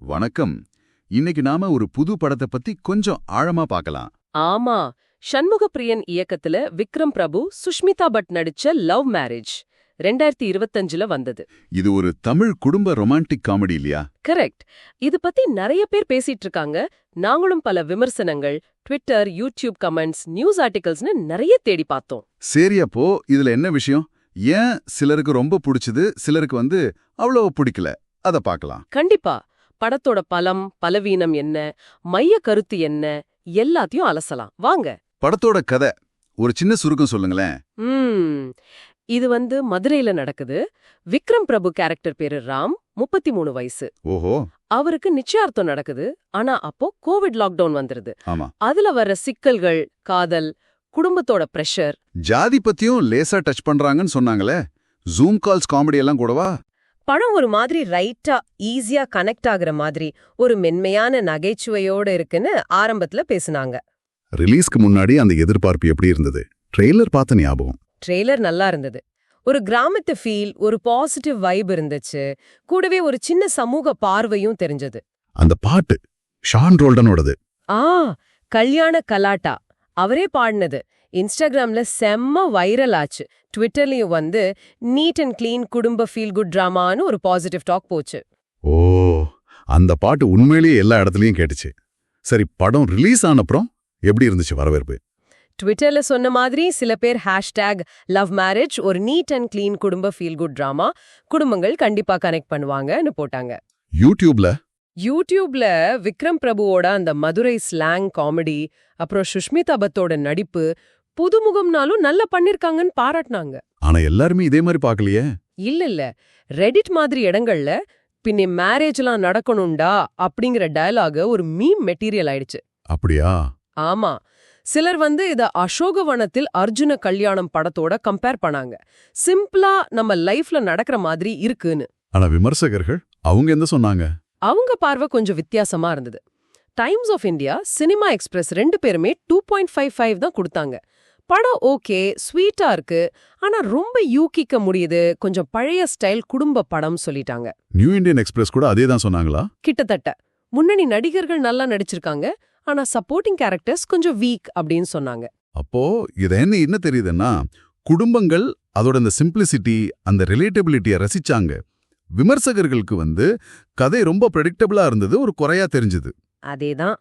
வணக்கம். இன்னைக்கு நாம ஒரு புது படத்தை பத்தி கொஞ்சம் ஆழமா பார்க்கலாம். ஆமா, சண்முகப்பிரியன் இயக்கத்துல விக்ரம் பிரபு சுஷ்மிதா பட் நடிச்ச லவ் மேரேஜ் 2025ல வந்தது. இது ஒரு தமிழ் குடும்ப ரொமான்டிக் காமெடி இல்லையா? கரெக்ட். இது பத்தி நிறைய பேர் பேசிட்டு இருக்காங்க. நாங்களும் பல விமர்சனங்கள், ட்விட்டர், யூடியூப் கமெண்ட்ஸ், நியூஸ் ஆர்டிகல்ஸ்னு நிறைய தேடி பார்த்தோம். சரி, அப்போ இதுல என்ன விஷயம்? ஏன் சிலருக்கு ரொம்ப பிடிச்சது, சிலருக்கு அவ்வளவு பிடிக்கல? அத பார்க்கலாம். கண்டிப்பா. படத்தோட பலம், பலவீனம் என்ன, மைய கருத்து என்ன, எல்லாத்தையும் அலசலாம். வாங்க. படத்தோட கதை ஒரு சின்ன சுருக்கம் சொல்லுங்களேன். இது மதுரையில நடக்குது. விக்ரம் பிரபு கேரக்டர் பேரு ராம், 33 வயசு. ஓஹோ. அவருக்கு நிச்சயார்த்தம் நடக்குது. ஆனா அப்போ கோவிட் லாக்டவுன் வந்துருது. ஆமா. அதுல வர்ற சிக்கல்கள், காதல், குடும்பத்தோட பிரஷர். ஜாதி பத்தியும் லேசா டச் பண்றாங்கன்னு சொன்னாங்களே, ஜூம் கால்ஸ் காமெடி எல்லாம் கூடவா? படம் ஒரு மாதிரி ரைட்டா ஈஸியா கனெக்ட் ஆகுற மாதிரி ஒரு மென்மையான நகைச்சுவையோட இருக்குன்னு ஆரம்பத்துல பேசுனாங்க. ரிலீஸ்க்கு முன்னாடி அந்த எதிர்பார்ப்பு எப்படி இருந்தது? ட்ரெய்லர் பார்த்த ஞாபகம். ட்ரெய்லர் நல்லா இருந்தது. ஒரு கிராமத்து ஃபீல், ஒரு பாசிட்டிவ் வைப் இருந்துச்சு. கூடவே ஒரு சின்ன சமூக பார்வையும் தெரிஞ்சது. அந்த பாட்டு ஷான் ரோல்டனோடது. கல்யாண கலாட்டா அவரே பாடினது. இன்ஸ்டாகிராம்ல செம்ம வைரல் ஆச்சு. ட்விட்டர்லயும் நீட் அண்ட் கிளீன் குடும்ப ஃபீல் குட் டிராமான்னு ஒரு பாசிட்டிவ் டாக் போச்சு. ஓ, அந்த பாட்டு உண்மையிலேயே எல்லா இடத்துலயும் கேட்டுச்சு. சரி, படம் ரிலீஸ் ஆனப்புறம் எப்படி இருந்துச்சு வரவேற்பு? ட்விட்டர்ல சொன்ன மாதிரி சில பேர் #லவ் மேரேஜ் ஒரு நீட் அண்ட் கிளீன் குடும்ப ஃபீல் குட் டிராமா, குடும்பங்கள் கண்டிப்பா கனெக்ட் பண்ணுவாங்கன்னு போட்டாங்க. யூடியூப்ல விக்ரம் பிரபுவோட அந்த மதுரை ஸ்லாங் காமெடி, அப்புறம் சுஷ்மிதா பத்தோட நடிப்பு, புதுமுகம்னாலும் நல்லா பண்ணிருக்காங்கன்னு பாராட்டினாங்க. ஆனா எல்லாருமே இதே மாதிரி பாக்கலையே. இல்ல, ரெடிட் மாதிரி இடங்கள்ல பின்னே மேரேஜ்லாம் நடக்கணும்டா அப்படிங்கிற டயலாக் ஒரு மீம் மெட்டீரியல் ஆயிடுச்சு. அப்படியா? ஆமா. சிலர் இத அசோகவனத்தில் அர்ஜுன கல்யாணம் படத்தோட கம்பேர் பண்ணாங்க. சிம்பிளா நம்ம லைஃப்ல நடக்கிற மாதிரி இருக்குன்னு. ஆனா விமர்சகர்கள் அவங்க என்ன சொன்னாங்க? அவங்க பார்வை கொஞ்சம் வித்தியாசமா இருந்தது. Times of India, Cinema Express 2 பேருமே 2.55 தான் கொடுத்தாங்க. படம் ஓகே, ஸ்வீட்டா இருக்கு, ஆனா ரொம்ப யூகிக்க முடியுது, கொஞ்சம் பழைய ஸ்டைல் குடும்ப படம் சொல்லிட்டாங்க. நியூ இந்தியன் எக்ஸ்பிரஸ் கூட அதே தான் சொன்னாங்களா? கிட்டத்தட்ட. முன்னணி நடிகர்கள் நல்லா நடிச்சிருக்காங்க, ஆனா சப்போர்ட்டிங் கேரக்டர்ஸ் கொஞ்சம் வீக் அப்படின்னு சொன்னாங்க. அப்போ இது என்ன தெரியுதுன்னா, குடும்பங்கள் அதோட அந்த சிம்பிளிசிட்டி, அந்த ரிலேட்டபிலிட்டியை ரசிச்சாங்க. விமர்சகர்களுக்கு கதை ரொம்ப ப்ரெடிக்டபிளா இருந்தது, ஒரு குறையா தெரிஞ்சது. அதேதான்.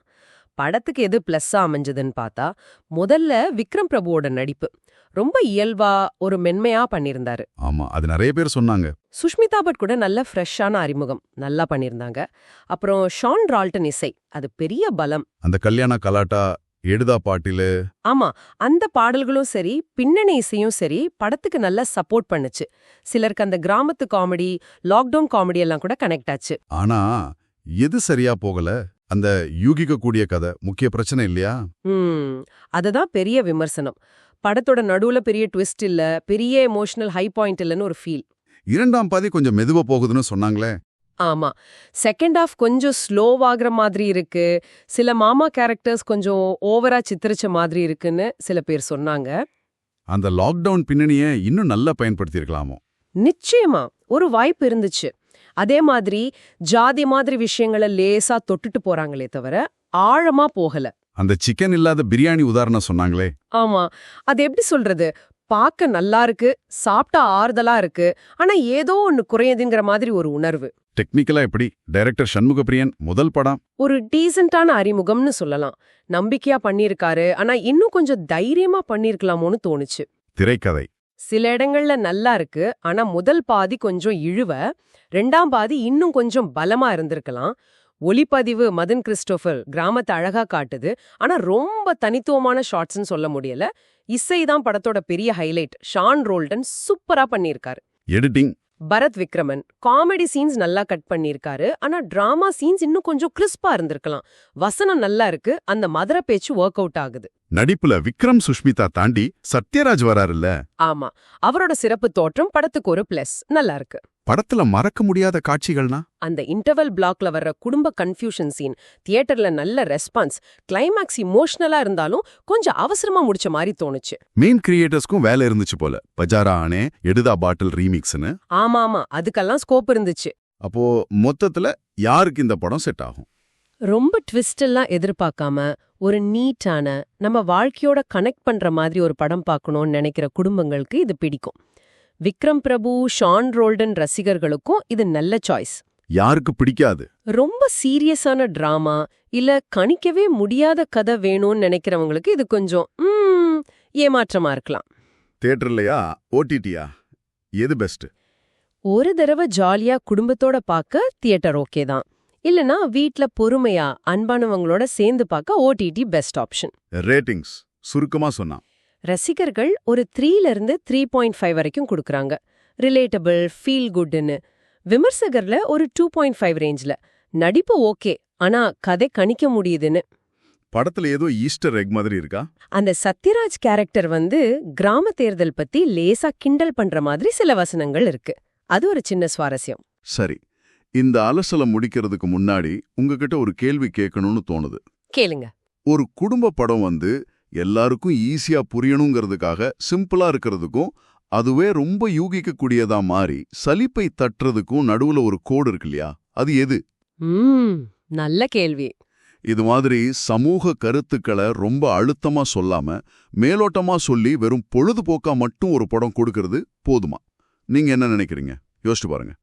படத்துக்கு எது பிளஸ்ஸா அமைஞ்சதுன்னு பார்த்தா, முதல்ல விக்ரம் பிரபுவோட நடிப்பு ரொம்ப இயல்பா ஒரு மென்மையா பண்ணியிருந்தாரு. ஆமா, அது நிறைய பேர் சொன்னாங்க. சுஷ்மிதா பட் கூட நல்ல ஃப்ரெஷ்ஷான அறிமுகம், நல்லா பண்ணியிருந்தாங்க. அப்புறம் ஷான் ரால்டன் இசை, அது பெரிய பலம். அந்த கல்யாண கலாட்டா, எடுதா பாட்டிலு. ஆமா, அந்த பாடல்களும் சரி, பின்னணி இசையும் சரி, படத்துக்கு நல்லா சப்போர்ட் பண்ணுச்சு. சிலருக்கு அந்த கிராமத்து காமெடி, லாக்டவுன் காமெடி எல்லாம் கூட கனெக்ட் ஆச்சு. ஆனா எது சரியா போகல? அந்த யூகிக்க கூடிய கதை முக்கிய பிரச்சனை இல்லையா? அதுதான் பெரிய விமர்சனம். படத்தோட நடுவுல பெரிய ட்விஸ்ட் இல்ல, பெரிய எமோஷனல் ஹை பாயிண்ட் இல்லன்னு ஒரு ஃபீல். இரண்டாம் பாதி கொஞ்சம் மெதுவா போகுதுன்னு சொன்னாங்களே. ஆமா, செகண்ட் ஹாஃப் கொஞ்சம் ஸ்லோவாகிற மாதிரி இருக்கு. சில மாமா கேரக்டர்ஸ் கொஞ்சம் ஓவரா சித்தரிச்ச மாதிரி இருக்குன்னு சில பேர் சொன்னாங்க. அந்த லாக்டவுன் பின்னணியை இன்னும் நல்லா பயன்படுத்தியிருக்கலாமோ? நிச்சயமா ஒரு வாய்ப்பு இருந்துச்சு. அதே மாதிரி ஜாதி மாதிரி விஷயங்களை லேசா தொட்டுட்டு போறாங்களே தவிர ஆழமா போகல. அந்த சிக்கன் இல்லாத பிரியாணி உதாரணம் சொன்னாங்களே. ஆமா, அது எப்படி சொல்றது, பார்க்க நல்லா இருக்கு, சாப்பிட்டா ஆறுதலா இருக்கு, ஆனா ஏதோ ஒன்னு குறையுதுங்கிற மாதிரி ஒரு உணர்வு. டெக்னிக்கலா எப்படி? டைரக்டர் சண்முகப்பிரியன் முதல் படம், ஒரு டீசென்டான அறிமுகம்னு சொல்லலாம். நம்பிக்கையா பண்ணிருக்காரு, ஆனா இன்னும் கொஞ்சம் தைரியமா பண்ணிருக்கலாமோன்னு தோணுச்சு. திரைக்கதை சில இடங்கள்ல நல்லா இருக்கு, ஆனா முதல் பாதி கொஞ்சம் இழுவ, 2ஆம் பாதி இன்னும் கொஞ்சம் பலமா இருந்திருக்கலாம். ஒளிப்பதிவு மதன் கிறிஸ்டோபர் கிராமத்தை அழகா காட்டுது, ஆனா ரொம்ப தனித்துவமான ஷாட்ஸ்ன்னு சொல்ல முடியல. இசைதான் படத்தோட பெரிய ஹைலைட். ஷான் ரோல்டன் சூப்பரா பண்ணியிருக்காரு. Editing Bharath Vikraman comedy scenes நல்லா கட் பண்ணிருக்காரு, ஆனா டிராமா சீன்ஸ் இன்னும் கொஞ்சம் கிறிஸ்பா இருந்திருக்கலாம். வசனம் நல்லா இருக்கு, அந்த மதுரை பேச்சு ஒர்க் அவுட் ஆகுது. நடிப்புல விக்ரம் சுஷ்மிதா தாண்டி சத்யராஜ் வராருல்ல. ஆமா, அவரோட சிறப்பு தோற்றம் படத்துக்கு ஒரு பிளஸ். நல்லா இருக்கு. படத்துல மறக்க முடியாத காட்சிகள்னா அந்த இன்டர்வல் பிளாக்ல வர்ற குடும்ப கன்ஃபியூஷன் சீன், தியேட்டர்ல நல்ல ரெஸ்பான்ஸ். கிளைமாக்ஸ் இமோஷனலா இருந்தாலும் கொஞ்சம் அவசரமா முடிச்ச மாதிரி தோணுச்சு. மெயின் கிரியேட்டர்ஸ்க்கும் வேலை இருந்துச்சு போல. பஜாரா ஆனே, எடுதா பாட்டில் ரீமிக்ஸ்னு. ஆமா, அதுக்கெல்லாம் ஸ்கோப் இருந்துச்சு. அப்போ மொத்தத்துல யாருக்கு இந்த படம் செட் ஆகும்? ரொம்ப ட்விஸ்ட் எல்லாம் எதிர்பார்க்காம ஒரு நீட்டான நம்ம வாழ்க்கையோட கனெக்ட் பண்ற மாதிரி ஒரு படம் பார்க்கணும்னு நினைக்கிற குடும்பங்களுக்கு இது பிடிக்கும். விக்ரம் பிரபு, ஷான் ரோல்டன் ரசிகர்களுக்கும் இது நல்ல சாய்ஸ். யாருக்கு பிடிக்காது? ரொம்ப சீரியஸான டிராமா இல்ல கணிக்கவே முடியாத கதை வேணும்னு நினைக்கிறவங்களுக்கு இது கொஞ்சம் ஏமாற்றமா இருக்கலாம். தியேட்டர்லயா ஓடிடியா எது பெஸ்ட்? ஒரு தடவை ஜாலியா குடும்பத்தோட பார்க்க தியேட்டர் ஓகே தான். இல்லனா வீட்ல பொறுமையா அன்பானவங்களோட சேர்ந்து பார்க்க ஓடிடி பெஸ்ட் ஆப்ஷன். ரேட்டிங்ஸ் சுருக்கமா சொன்னா ரசிகர்கள் ஒரு 3ல இருந்து 3.5 வரைக்கும் கொடுக்கறாங்க. Relatable, feel குட்னு. விமர்சகர்ல ஒரு 2.5 ரேஞ்ச்ல. நடிப்பு ஓகே, ஆனா கதை கணிக்க முடியுதுன்னு. படத்துல ஏதோ ஈஸ்டர் எக் மாதிரி இருக்கா? அந்த சத்யராஜ் கேரக்டர் கிராம தேர்தல் பத்தி லேசா கிண்டல் பண்ற மாதிரி சில வசனங்கள் இருக்கு. அது ஒரு சின்ன சுவாரஸ்யம். சரி, இந்த அலசலை முடிக்கிறதுக்கு முன்னாடி உங்ககிட்ட ஒரு கேள்வி கேட்கணும்னு தோணுது. கேளுங்க. ஒரு குடும்ப படம் எல்லாருக்கும் ஈஸியா புரியணுங்கிறதுக்காக சிம்பிளா இருக்கிறதுக்கும் அதுவே ரொம்ப யூகிக்கக்கூடியதா மாறி சலிப்பை தட்டுறதுக்கும் நடுவுல ஒரு கோடு இருக்கு இல்லையா, அது எது? நல்ல கேள்வி. இது மாதிரி சமூக கருத்துக்களை ரொம்ப அழுத்தமா சொல்லாம மேலோட்டமா சொல்லி வெறும் பொழுதுபோக்கா மட்டும் ஒரு படம் கொடுக்கறது போதுமா? நீங்க என்ன நினைக்கிறீங்க? யோசிச்சு பாருங்க.